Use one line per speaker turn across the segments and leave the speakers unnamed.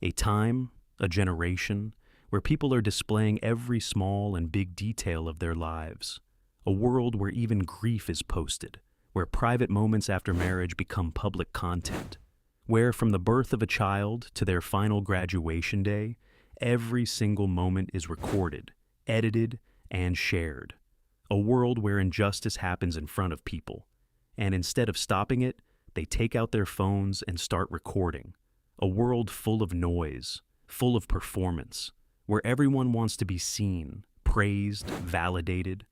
A time, a generation, where people are displaying every small and big detail of their lives. A world where even grief is posted, where private moments after marriage become public content, where from the birth of a child to their final graduation day, every single moment is recorded, edited, and shared. A world where injustice happens in front of people, and instead of stopping it, they take out their phones and start recording. A world full of noise, full of performance, where everyone wants to be seen, praised, validated.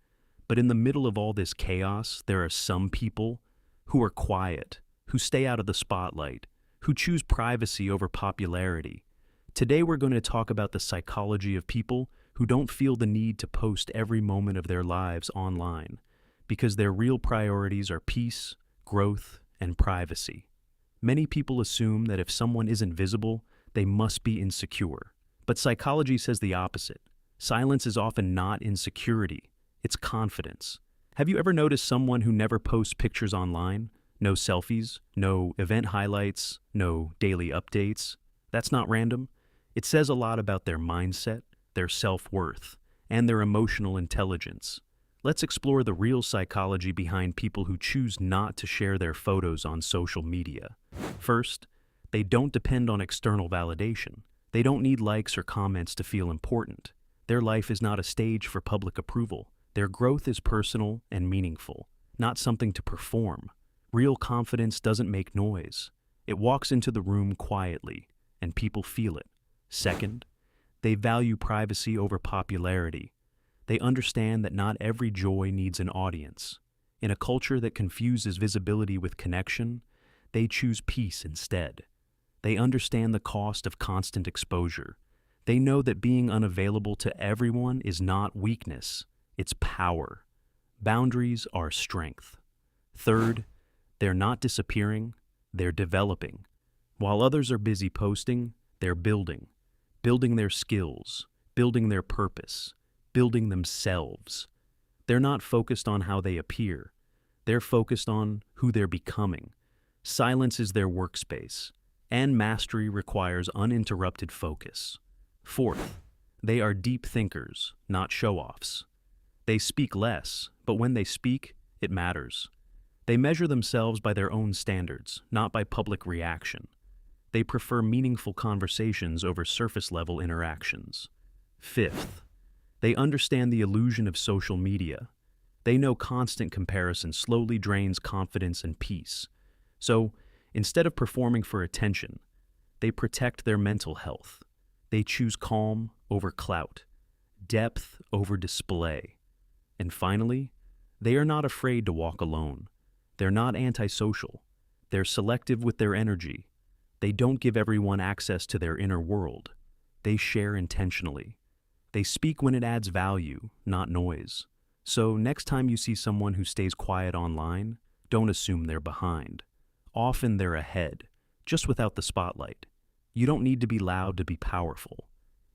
But in the middle of all this chaos, there are some people who are quiet, who stay out of the spotlight, who choose privacy over popularity. Today we're going to talk about the psychology of people who don't feel the need to post every moment of their lives online, because their real priorities are peace, growth, and privacy. Many people assume that if someone isn't visible, they must be insecure. But psychology says the opposite. Silence is often not insecurity, it's confidence. Have you ever noticed someone who never posts pictures online? No selfies, no event highlights, no daily updates? That's not random. It says a lot about their mindset, their self-worth, and their emotional intelligence. Let's explore the real psychology behind people who choose not to share their photos on social media. First, they don't depend on external validation. They don't need likes or comments to feel important. Their life is not a stage for public approval. Their growth is personal and meaningful, not something to perform. Real confidence doesn't make noise. It walks into the room quietly, and people feel it. Second, they value privacy over popularity. They understand that not every joy needs an audience. In a culture that confuses visibility with connection, they choose peace instead. They understand the cost of constant exposure. They know that being unavailable to everyone is not weakness, it's power. Boundaries are strength. Third, they're not disappearing, they're developing. While others are busy posting, they're building their skills, building their purpose, building themselves. They're not focused on how they appear. They're focused on who they're becoming. Silence is their workspace, and mastery requires uninterrupted focus. Fourth, they are deep thinkers, not show-offs. They speak less, but when they speak, it matters. They measure themselves by their own standards, not by public reaction. They prefer meaningful conversations over surface-level interactions. Fifth, they understand the illusion of social media. They know constant comparison slowly drains confidence and peace. So, instead of performing for attention, they protect their mental health. They choose calm over clout, depth over display. And finally, they are not afraid to walk alone. They're not antisocial. They're selective with their energy. They don't give everyone access to their inner world. They share intentionally. They speak when it adds value, not noise. So next time you see someone who stays quiet online, don't assume they're behind. Often they're ahead, just without the spotlight. You don't need to be loud to be powerful.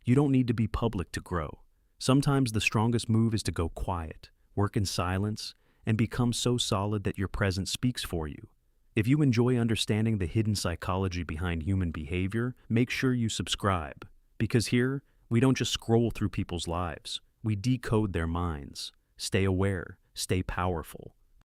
You don't need to be public to grow. Sometimes the strongest move is to go quiet, work in silence, and become so solid that your presence speaks for you. If you enjoy understanding the hidden psychology behind human behavior, make sure you subscribe. Because here, we don't just scroll through people's lives, we decode their minds. Stay aware, stay powerful,